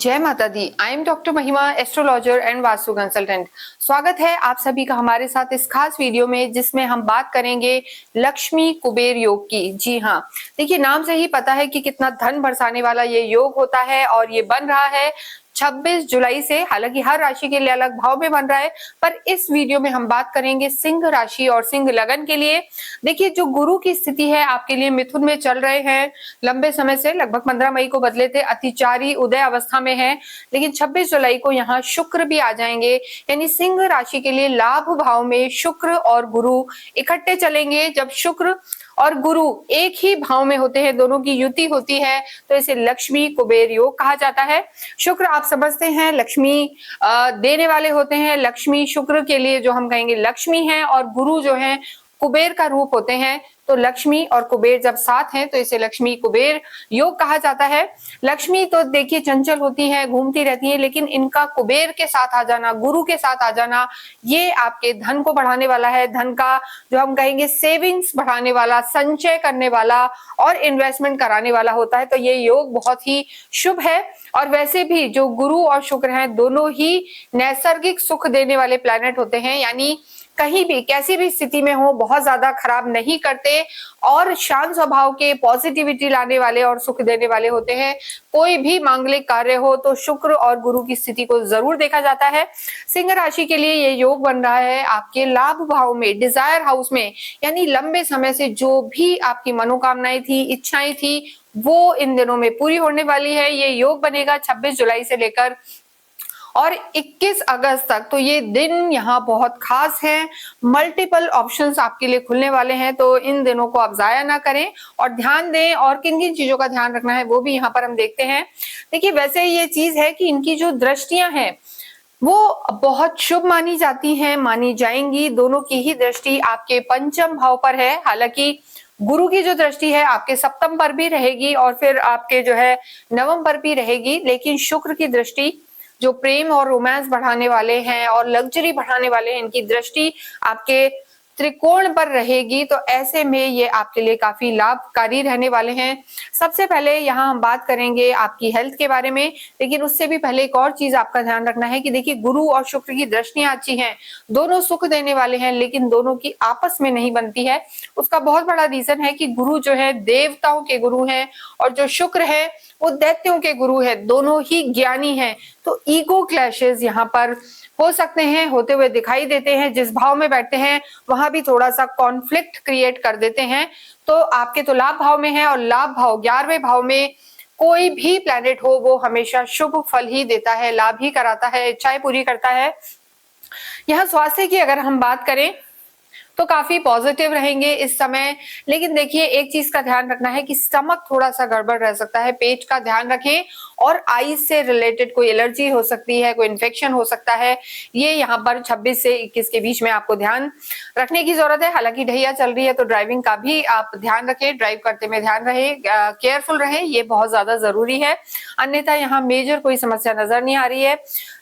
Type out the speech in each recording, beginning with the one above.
जय माता दी। I am doctor महिमा, एस्ट्रोलॉजर एंड वास्तु कंसल्टेंट। स्वागत है आप सभी का हमारे साथ इस खास वीडियो में, जिसमें हम बात करेंगे लक्ष्मी कुबेर योग की। जी हाँ, देखिए नाम से ही पता है कि कितना धन बरसाने वाला ये योग होता है और ये बन रहा है 26 जुलाई से। हालांकि हर राशि के लिए अलग भाव में बन रहा है, पर इस वीडियो में हम बात करेंगे सिंह राशि और सिंह लगन के लिए। देखिए जो गुरु की स्थिति है आपके लिए मिथुन में चल रहे हैं लंबे समय से, लगभग 15 मई को बदले थे, अतिचारी उदय अवस्था में है, लेकिन 26 जुलाई को यहाँ शुक्र भी आ जाएंगे। यानी सिंह राशि के लिए लाभ भाव में शुक्र और गुरु इकट्ठे चलेंगे। जब शुक्र और गुरु एक ही भाव में होते हैं, दोनों की युति होती है, तो इसे लक्ष्मी कुबेर योग कहा जाता है। शुक्र आप समझते हैं लक्ष्मी देने वाले होते हैं। लक्ष्मी शुक्र के लिए जो हम कहेंगे लक्ष्मी है, और गुरु जो है कुबेर का रूप होते हैं। तो लक्ष्मी और कुबेर जब साथ हैं तो इसे लक्ष्मी कुबेर योग कहा जाता है। लक्ष्मी तो देखिए चंचल होती है, घूमती रहती है, लेकिन इनका कुबेर के साथ आ जाना, गुरु के साथ आ जाना, ये आपके धन को बढ़ाने वाला है। धन का जो हम कहेंगे सेविंग्स बढ़ाने वाला, संचय करने वाला और इन्वेस्टमेंट कराने वाला होता है। तो ये योग बहुत ही शुभ है। और वैसे भी जो गुरु और शुक्र हैं, दोनों ही नैसर्गिक सुख देने वाले प्लैनेट होते हैं। यानी कहीं भी कैसी भी स्थिति में हो, बहुत ज्यादा खराब नहीं करते और शांत स्वभाव के, पॉजिटिविटी लाने वाले और सुख देने वाले होते हैं। कोई भी मांगलिक कार्य हो तो शुक्र और गुरु की स्थिति को जरूर देखा जाता है। सिंह राशि के लिए ये योग बन रहा है आपके लाभ भाव में, डिजायर हाउस में। यानी लंबे समय से जो भी आपकी मनोकामनाएं थी, इच्छाएं थी, वो इन दिनों में पूरी होने वाली है। ये योग बनेगा 26 जुलाई से लेकर और 21 अगस्त तक। तो ये दिन यहाँ बहुत खास है। मल्टीपल ऑप्शंस आपके लिए खुलने वाले हैं, तो इन दिनों को आप जाया ना करें और ध्यान दें। और किन किन चीजों का ध्यान रखना है वो भी यहाँ पर हम देखते हैं। देखिए वैसे ये चीज है कि इनकी जो दृष्टियां हैं वो बहुत शुभ मानी जाती हैं, मानी जाएंगी। दोनों की ही दृष्टि आपके पंचम भाव पर है। हालांकि गुरु की जो दृष्टि है आपके सप्तम पर भी रहेगी और फिर आपके जो है नवम पर भी रहेगी, लेकिन शुक्र की दृष्टि जो प्रेम और रोमांस बढ़ाने वाले हैं और लग्जरी बढ़ाने वाले हैं, इनकी दृष्टि आपके त्रिकोण पर रहेगी। तो ऐसे में ये आपके लिए काफी लाभकारी रहने वाले हैं। सबसे पहले यहाँ हम बात करेंगे आपकी हेल्थ के बारे में, लेकिन उससे भी पहले एक और चीज आपका ध्यान रखना है कि देखिए गुरु और शुक्र की दृष्टियां अच्छी हैं, दोनों सुख देने वाले हैं, लेकिन दोनों की आपस में नहीं बनती है। उसका बहुत बड़ा रीजन है कि गुरु जो है देवताओं के गुरु हैं और जो शुक्र है वो दैत्यों के गुरु है। दोनों ही ज्ञानी हैं, तो ईगो क्लैशेस यहाँ पर हो सकते हैं, होते हुए दिखाई देते हैं। जिस भाव में बैठते हैं वहां भी थोड़ा सा कॉन्फ्लिक्ट क्रिएट कर देते हैं। तो आपके तो लाभ भाव में है, और लाभ भाव 11वें भाव में कोई भी प्लैनेट हो वो हमेशा शुभ फल ही देता है, लाभ ही कराता है, इच्छाएं पूरी करता है। यहाँ स्वास्थ्य की अगर हम बात करें तो काफी पॉजिटिव रहेंगे इस समय। लेकिन देखिए एक चीज का ध्यान रखना है कि स्टमक थोड़ा सा गड़बड़ रह सकता है, पेट का ध्यान रखें। और आईज से रिलेटेड कोई एलर्जी हो सकती है, कोई इन्फेक्शन हो सकता है। ये यहाँ पर 26 से 21 के बीच में आपको ध्यान रखने की जरूरत है। हालांकि ढैया चल रही है तो ड्राइविंग का भी आप ध्यान रखें, ड्राइव करते में ध्यान रहे, केयरफुल रहे, ये बहुत ज्यादा जरूरी है। अन्यथा यहाँ मेजर कोई समस्या नजर नहीं आ रही है।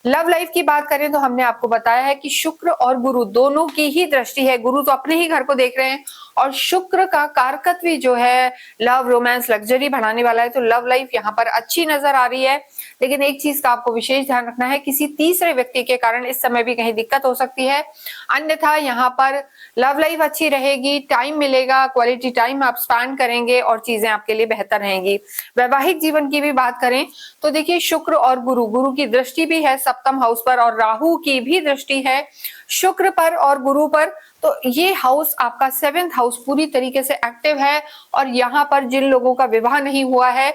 लव लाइफ की बात करें तो हमने आपको बताया है कि शुक्र और गुरु दोनों की ही दृष्टि है। गुरु तो अपने ही घर को देख रहे हैं और शुक्र का कारकत्व जो है लव, रोमांस, लग्जरी बढ़ाने वाला है। तो लव लाइफ यहाँ पर अच्छी नजर आ रही है। लेकिन एक चीज का आपको विशेष ध्यान रखना है, किसी तीसरे व्यक्ति के कारण इस समय भी कहीं दिक्कत हो सकती है। अन्यथा यहाँ पर लव लाइफ अच्छी रहेगी, टाइम मिलेगा, क्वालिटी टाइम आप स्पेंड करेंगे और चीजें आपके लिए बेहतर रहेंगी। वैवाहिक जीवन की भी बात करें तो देखिए शुक्र और गुरु की दृष्टि भी है सप्तम हाउस पर, और राहु की भी दृष्टि है शुक्र पर और गुरु पर। तो ये हाउस आपका 7th हाउस पूरी तरीके से एक्टिव है। और यहाँ पर जिन लोगों का विवाह नहीं हुआ है,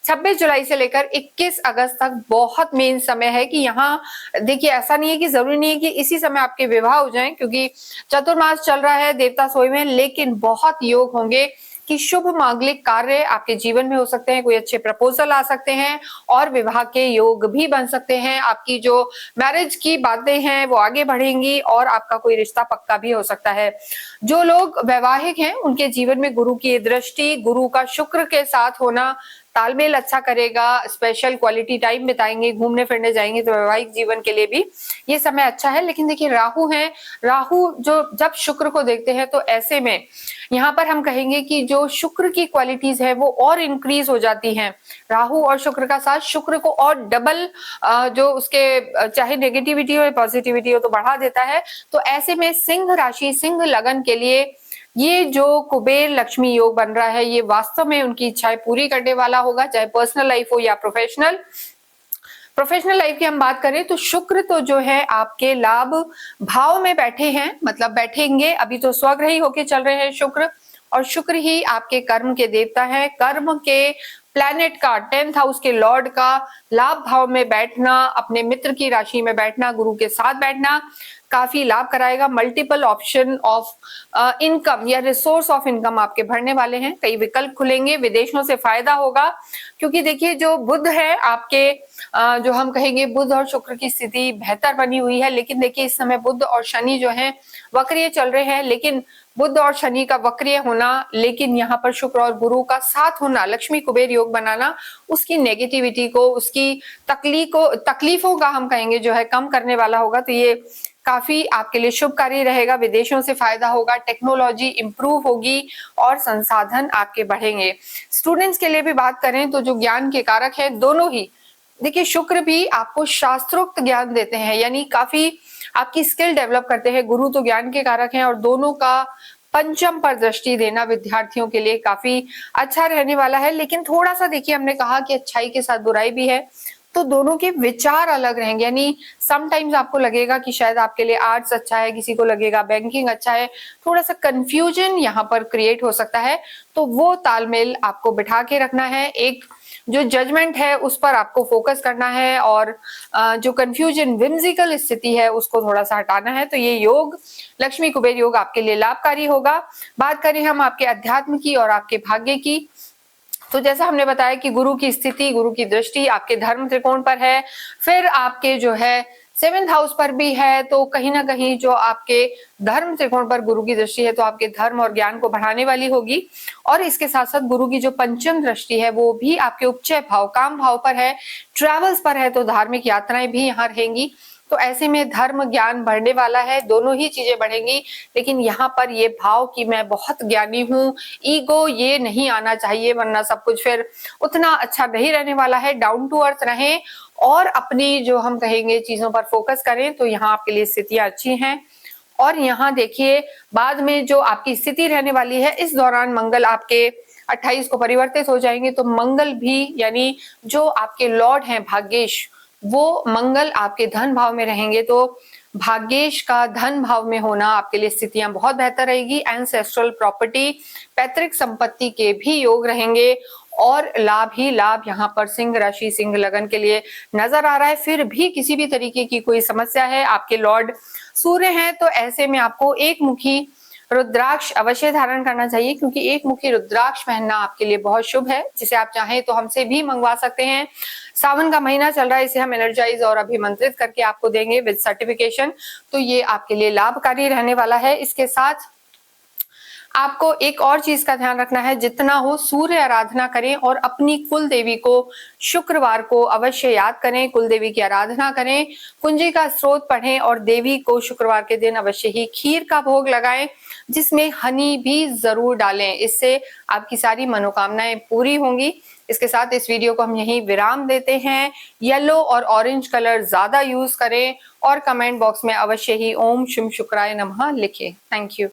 26 जुलाई से लेकर 21 अगस्त तक बहुत मेन समय है कि यहाँ देखिए ऐसा नहीं है कि जरूरी नहीं है कि इसी समय आपके विवाह हो जाएं, क्योंकि चतुर्मास चल रहा है, देवता सोए में, लेकिन बहुत योग होंगे कि शुभ मांगलिक कार्य आपके जीवन में हो सकते हैं। कोई अच्छे प्रपोजल आ सकते हैं और विवाह के योग भी बन सकते हैं। आपकी जो मैरिज की बातें हैं वो आगे बढ़ेंगी और आपका कोई रिश्ता पक्का भी हो सकता है। जो लोग वैवाहिक हैं उनके जीवन में गुरु की दृष्टि, गुरु का शुक्र के साथ होना तालमेल अच्छा करेगा, स्पेशल क्वालिटी टाइम बिताएंगे, घूमने फिरने जाएंगे तो वैवाहिक जीवन के लिए भी ये समय अच्छा है। लेकिन देखिए राहु है, राहु जो जब शुक्र को देखते हैं तो ऐसे में यहाँ पर हम कहेंगे कि जो शुक्र की क्वालिटीज है वो और इंक्रीज हो जाती हैं। राहु और शुक्र का साथ शुक्र को और डबल जो उसके चाहे नेगेटिविटी हो या पॉजिटिविटी हो तो बढ़ा देता है। तो ऐसे में सिंह राशि, सिंह लगन के लिए ये जो कुबेर लक्ष्मी योग बन रहा है ये वास्तव में उनकी इच्छाएं पूरी करने वाला होगा, चाहे पर्सनल लाइफ हो या प्रोफेशनल लाइफ की हम बात करें तो शुक्र तो जो है आपके लाभ भाव में बैठे हैं, मतलब बैठेंगे, अभी तो स्वग्रही होके चल रहे हैं शुक्र, और शुक्र ही आपके कर्म के देवता है। कर्म के प्लैनेट का 10th हाउस के लॉर्ड का लाभ भाव में बैठना, अपने मित्र की राशि में बैठना, गुरु के साथ बैठना काफी लाभ कराएगा। मल्टीपल ऑप्शन ऑफ इनकम या रिसोर्स ऑफ इनकम आपके बढ़ने वाले हैं, कई विकल्प खुलेंगे, विदेशों से फायदा होगा। क्योंकि देखिए जो बुध है आपके जो हम कहेंगे बुध और शुक्र की स्थिति बेहतर बनी हुई है, लेकिन देखिए इस समय बुध और शनि जो है वक्रीय चल रहे हैं। लेकिन बुध और शनि का वक्रीय होना, लेकिन यहाँ पर शुक्र और गुरु का साथ होना, लक्ष्मी कुबेर योग बनाना उसकी नेगेटिविटी को, उसकी तकलीफों का हम कहेंगे जो है कम करने वाला होगा। तो ये काफी आपके लिए शुभकारी रहेगा। विदेशों से फायदा होगा, टेक्नोलॉजी इंप्रूव होगी और संसाधन आपके बढ़ेंगे। स्टूडेंट्स के लिए भी बात करें तो जो ज्ञान के कारक है दोनों ही, देखिए शुक्र भी आपको शास्त्रोक्त ज्ञान देते हैं, यानी काफी आपकी स्किल डेवलप करते हैं। गुरु तो ज्ञान के कारक हैं और दोनों का पंचम पर दृष्टि देना विद्यार्थियों के लिए काफी अच्छा रहने वाला है। लेकिन थोड़ा सा देखिए हमने कहा कि अच्छाई के साथ बुराई भी है, तो दोनों के विचार अलग रहेंगे। यानी समटाइम्स आपको लगेगा कि शायद आपके लिए आर्ट्स अच्छा है, किसी को लगेगा बैंकिंग अच्छा है, थोड़ा सा कंफ्यूजन यहाँ पर क्रिएट हो सकता है। तो वो तालमेल आपको बिठा के रखना है, एक जो जजमेंट है उस पर आपको फोकस करना है और जो कंफ्यूजन विम्सिकल स्थिति है उसको थोड़ा सा हटाना है। तो ये योग लक्ष्मी कुबेर योग आपके लिए लाभकारी होगा। बात करें हम आपके अध्यात्म की और आपके भाग्य की, तो जैसा हमने बताया कि गुरु की स्थिति, गुरु की दृष्टि आपके धर्म त्रिकोण पर है, फिर आपके जो है 7th हाउस पर भी है। तो कहीं ना कहीं जो आपके धर्म त्रिकोण पर गुरु की दृष्टि है तो आपके धर्म और ज्ञान को बढ़ाने वाली होगी। और इसके साथ साथ गुरु की जो पंचम दृष्टि है वो भी आपके उपचय भाव, काम भाव पर है, ट्रेवल्स पर है, तो धार्मिक यात्राएं भी यहाँ रहेंगी। तो ऐसे में धर्म ज्ञान बढ़ने वाला है, दोनों ही चीजें बढ़ेंगी। लेकिन यहाँ पर ये भाव कि मैं बहुत ज्ञानी हूँ, ईगो ये नहीं आना चाहिए, वरना सब कुछ फिर उतना अच्छा नहीं रहने वाला है। डाउन टू अर्थ रहें और अपनी जो हम कहेंगे चीजों पर फोकस करें, तो यहाँ आपके लिए स्थितियां अच्छी हैं। और यहाँ देखिए बाद में जो आपकी स्थिति रहने वाली है, इस दौरान मंगल आपके 28 को परिवर्तित हो जाएंगे। तो मंगल भी, यानी जो आपके लॉर्ड हैं भाग्येश, वो मंगल आपके धन भाव में रहेंगे। तो भाग्येश का धन भाव में होना आपके लिए स्थितियां बहुत बेहतर रहेगी। एंसेस्ट्रल प्रॉपर्टी, पैतृक संपत्ति के भी योग रहेंगे और लाभ ही लाभ यहाँ पर सिंह राशि, सिंह लगन के लिए नजर आ रहा है। फिर भी किसी भी तरीके की कोई समस्या है, आपके लॉर्ड सूर्य हैं, तो ऐसे में आपको एक मुखी रुद्राक्ष अवश्य धारण करना चाहिए, क्योंकि एक मुखी रुद्राक्ष पहनना आपके लिए बहुत शुभ है, जिसे आप चाहें तो हमसे भी मंगवा सकते हैं। सावन का महीना चल रहा है, इसे हम एनर्जाइज और अभिमंत्रित करके आपको देंगे विद सर्टिफिकेशन। तो ये आपके लिए लाभकारी रहने वाला है। इसके साथ आपको एक और चीज का ध्यान रखना है, जितना हो सूर्य आराधना करें और अपनी कुल देवी को शुक्रवार को अवश्य याद करें, कुल देवी की आराधना करें, कुंजी का स्रोत पढ़ें और देवी को शुक्रवार के दिन अवश्य ही खीर का भोग लगाएं, जिसमें हनी भी जरूर डालें। इससे आपकी सारी मनोकामनाएं पूरी होंगी। इसके साथ इस वीडियो को हम यहीं विराम देते हैं। येलो और ऑरेंज कलर ज्यादा यूज करें और कमेंट बॉक्स में अवश्य ही ओम शुम शुक्राय नमः लिखें। Thank you.